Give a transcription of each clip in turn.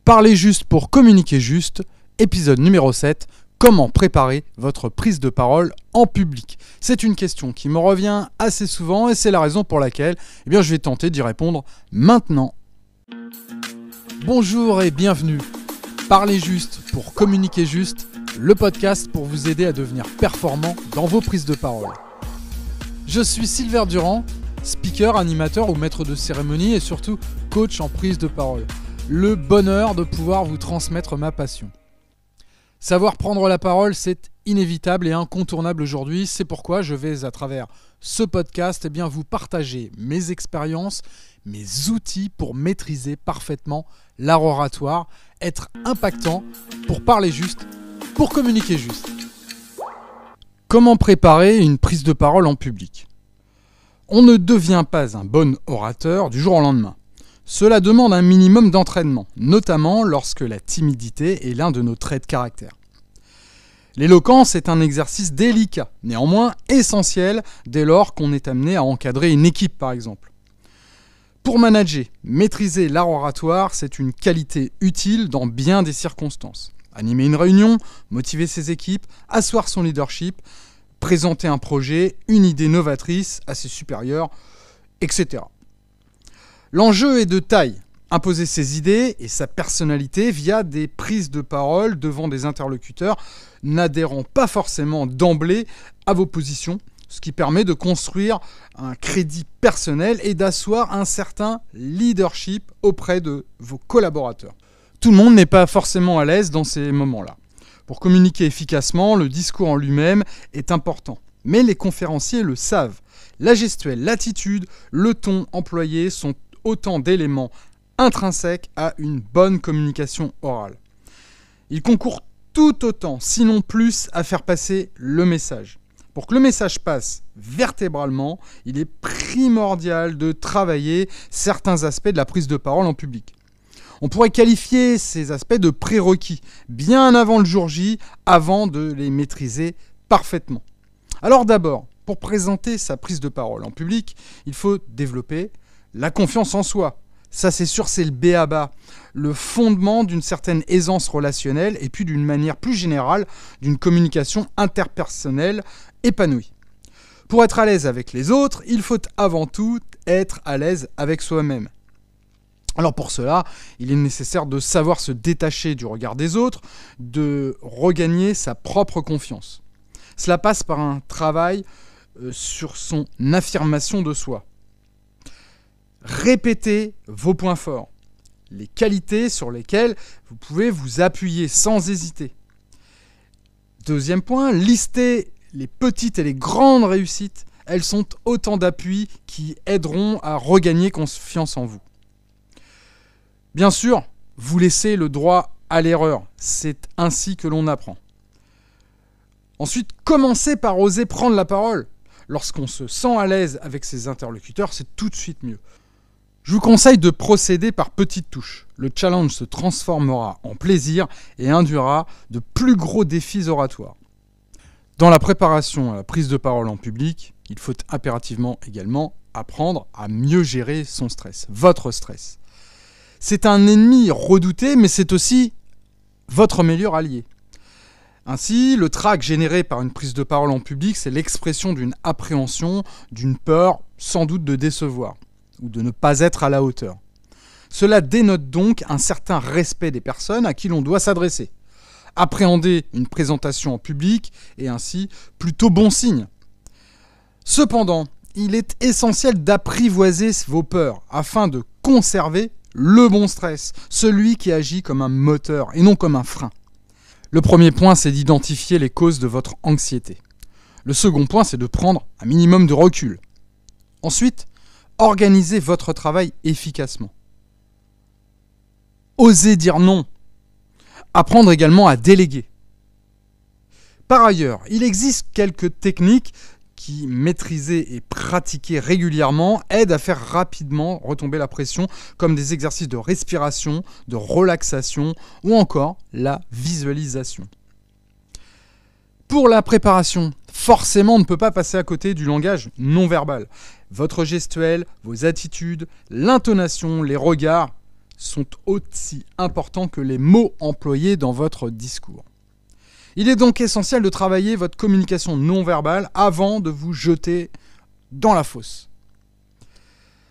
Parlez juste pour communiquer juste, épisode numéro 7, comment préparer votre prise de parole en public? C'est une question qui me revient assez souvent et c'est la raison pour laquelle je vais tenter d'y répondre maintenant. Bonjour et bienvenue. Parlez juste pour communiquer juste, le podcast pour vous aider à devenir performant dans vos prises de parole. Je suis Silver Durand, speaker, animateur ou maître de cérémonie et surtout coach en prise de parole. Le bonheur de pouvoir vous transmettre ma passion. Savoir prendre la parole, c'est inévitable et incontournable aujourd'hui. C'est pourquoi je vais, à travers ce podcast, vous partager mes expériences, mes outils pour maîtriser parfaitement l'art oratoire, être impactant pour parler juste, pour communiquer juste. Comment préparer une prise de parole en public? On ne devient pas un bon orateur du jour au lendemain. Cela demande un minimum d'entraînement, notamment lorsque la timidité est l'un de nos traits de caractère. L'éloquence est un exercice délicat, néanmoins essentiel dès lors qu'on est amené à encadrer une équipe par exemple. Pour manager, maîtriser l'art oratoire, c'est une qualité utile dans bien des circonstances. Animer une réunion, motiver ses équipes, asseoir son leadership, présenter un projet, une idée novatrice à ses supérieurs, etc. L'enjeu est de taille, imposer ses idées et sa personnalité via des prises de parole devant des interlocuteurs n'adhérant pas forcément d'emblée à vos positions, ce qui permet de construire un crédit personnel et d'asseoir un certain leadership auprès de vos collaborateurs. Tout le monde n'est pas forcément à l'aise dans ces moments-là. Pour communiquer efficacement, le discours en lui-même est important. Mais les conférenciers le savent. La gestuelle, l'attitude, le ton employé sont autant d'éléments intrinsèques à une bonne communication orale. Ils concourent tout autant, sinon plus, à faire passer le message. Pour que le message passe vertébralement, il est primordial de travailler certains aspects de la prise de parole en public. On pourrait qualifier ces aspects de prérequis, bien avant le jour J, avant de les maîtriser parfaitement. Alors d'abord, pour présenter sa prise de parole en public, il faut développer la confiance en soi. Ça c'est sûr, c'est le b.a.-ba, le fondement d'une certaine aisance relationnelle et puis d'une manière plus générale d'une communication interpersonnelle épanouie. Pour être à l'aise avec les autres, il faut avant tout être à l'aise avec soi-même. Alors pour cela, il est nécessaire de savoir se détacher du regard des autres, de regagner sa propre confiance. Cela passe par un travail sur son affirmation de soi. Répétez vos points forts, les qualités sur lesquelles vous pouvez vous appuyer sans hésiter. Deuxième point, listez les petites et les grandes réussites. Elles sont autant d'appuis qui aideront à regagner confiance en vous. Bien sûr, vous laissez le droit à l'erreur. C'est ainsi que l'on apprend. Ensuite, commencez par oser prendre la parole. Lorsqu'on se sent à l'aise avec ses interlocuteurs, c'est tout de suite mieux. Je vous conseille de procéder par petites touches. Le challenge se transformera en plaisir et induira de plus gros défis oratoires. Dans la préparation à la prise de parole en public, il faut impérativement également apprendre à mieux gérer son stress, votre stress. C'est un ennemi redouté, mais c'est aussi votre meilleur allié. Ainsi, le trac généré par une prise de parole en public, c'est l'expression d'une appréhension, d'une peur, sans doute de décevoir, ou de ne pas être à la hauteur. Cela dénote donc un certain respect des personnes à qui l'on doit s'adresser. Appréhender une présentation en public est ainsi plutôt bon signe. Cependant, il est essentiel d'apprivoiser vos peurs afin de conserver le bon stress, celui qui agit comme un moteur et non comme un frein. Le premier point, c'est d'identifier les causes de votre anxiété. Le second point, c'est de prendre un minimum de recul. Ensuite, organisez votre travail efficacement. Osez dire non. Apprendre également à déléguer. Par ailleurs, il existe quelques techniques qui, maîtrisées et pratiquées régulièrement, aident à faire rapidement retomber la pression, comme des exercices de respiration, de relaxation ou encore la visualisation. Pour la préparation, forcément, on ne peut pas passer à côté du langage non verbal. Votre gestuelle, vos attitudes, l'intonation, les regards sont aussi importants que les mots employés dans votre discours. Il est donc essentiel de travailler votre communication non verbale avant de vous jeter dans la fosse.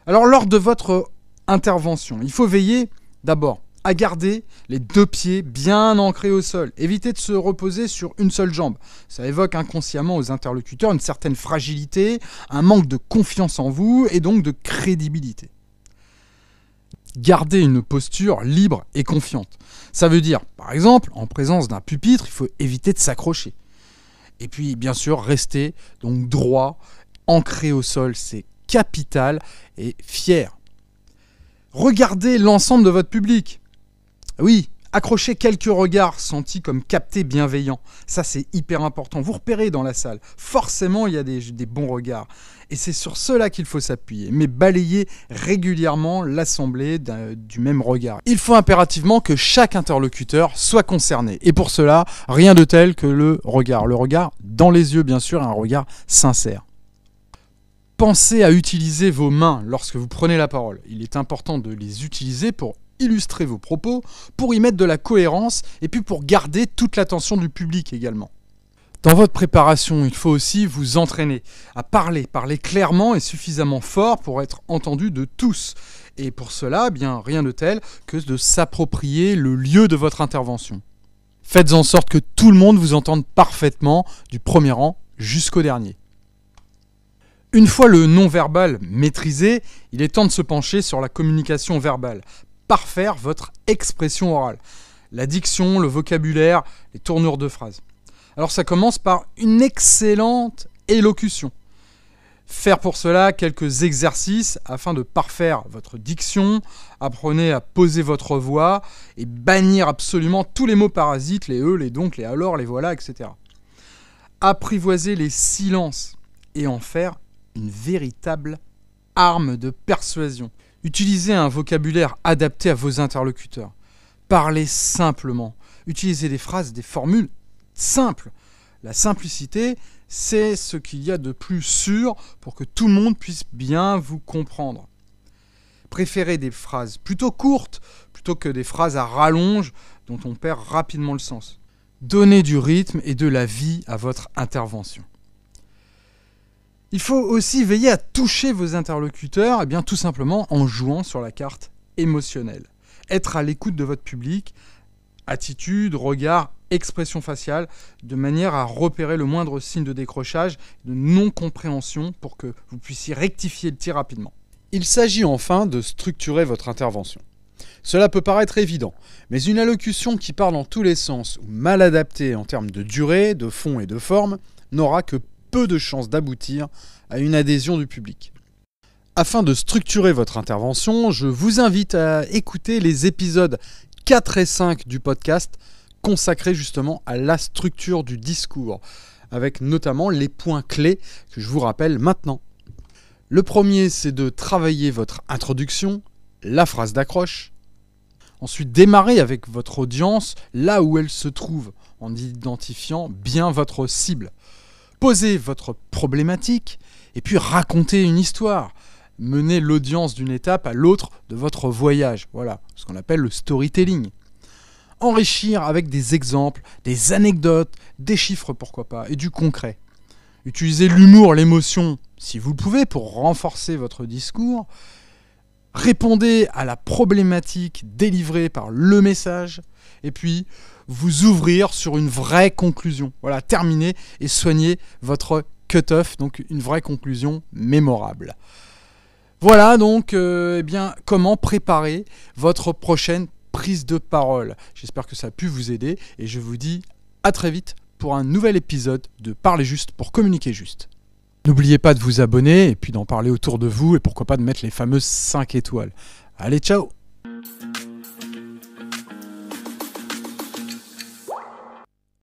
Alors, lors de votre intervention, il faut veiller d'abord à garder les 2 pieds bien ancrés au sol. Évitez de se reposer sur une seule jambe. Ça évoque inconsciemment aux interlocuteurs une certaine fragilité, un manque de confiance en vous et donc de crédibilité. Gardez une posture libre et confiante. Ça veut dire, par exemple, en présence d'un pupitre, il faut éviter de s'accrocher. Et puis, bien sûr, rester donc droit, ancré au sol, c'est capital, et fier. Regardez l'ensemble de votre public. Oui, accrochez quelques regards sentis comme captés bienveillants. Ça, c'est hyper important. Vous repérez dans la salle. Forcément, il y a des bons regards. Et c'est sur cela qu'il faut s'appuyer. Mais balayez régulièrement l'assemblée du même regard. Il faut impérativement que chaque interlocuteur soit concerné. Et pour cela, rien de tel que le regard. Le regard dans les yeux, bien sûr, un regard sincère. Pensez à utiliser vos mains lorsque vous prenez la parole. Il est important de les utiliser pour illustrer vos propos, pour y mettre de la cohérence et puis pour garder toute l'attention du public également. Dans votre préparation, il faut aussi vous entraîner à parler clairement et suffisamment fort pour être entendu de tous. Et pour cela, bien rien de tel que de s'approprier le lieu de votre intervention. Faites en sorte que tout le monde vous entende parfaitement, du premier rang jusqu'au dernier. Une fois le non-verbal maîtrisé, il est temps de se pencher sur la communication verbale. Parfaire votre expression orale, la diction, le vocabulaire, les tournures de phrases. Alors ça commence par une excellente élocution. Faire pour cela quelques exercices afin de parfaire votre diction. Apprenez à poser votre voix et bannir absolument tous les mots parasites, les les donc, les alors, les voilà, etc. Apprivoisez les silences et en faire une véritable arme de persuasion. Utilisez un vocabulaire adapté à vos interlocuteurs. Parlez simplement. Utilisez des phrases, des formules simples. La simplicité, c'est ce qu'il y a de plus sûr pour que tout le monde puisse bien vous comprendre. Préférez des phrases plutôt courtes plutôt que des phrases à rallonge dont on perd rapidement le sens. Donnez du rythme et de la vie à votre intervention. Il faut aussi veiller à toucher vos interlocuteurs, et bien tout simplement en jouant sur la carte émotionnelle. Être à l'écoute de votre public, attitude, regard, expression faciale, de manière à repérer le moindre signe de décrochage, de non-compréhension pour que vous puissiez rectifier le tir rapidement. Il s'agit enfin de structurer votre intervention. Cela peut paraître évident, mais une allocution qui part dans tous les sens ou mal adaptée en termes de durée, de fond et de forme n'aura que peu de chances d'aboutir à une adhésion du public. Afin de structurer votre intervention, je vous invite à écouter les épisodes 4 et 5 du podcast consacrés justement à la structure du discours, avec notamment les points clés que je vous rappelle maintenant. Le premier, c'est de travailler votre introduction, la phrase d'accroche. Ensuite, démarrer avec votre audience là où elle se trouve, en identifiant bien votre cible. Posez votre problématique et puis racontez une histoire. Menez l'audience d'une étape à l'autre de votre voyage. Voilà, ce qu'on appelle le storytelling. Enrichir avec des exemples, des anecdotes, des chiffres pourquoi pas, et du concret. Utilisez l'humour, l'émotion, si vous le pouvez, pour renforcer votre discours. Répondez à la problématique délivrée par le message. Et puis, vous ouvrir sur une vraie conclusion. Voilà, terminer et soigner votre cut-off, donc une vraie conclusion mémorable. Voilà donc comment préparer votre prochaine prise de parole. J'espère que ça a pu vous aider et je vous dis à très vite pour un nouvel épisode de Parler juste pour communiquer juste. N'oubliez pas de vous abonner et puis d'en parler autour de vous et pourquoi pas de mettre les fameuses 5 étoiles. Allez, ciao!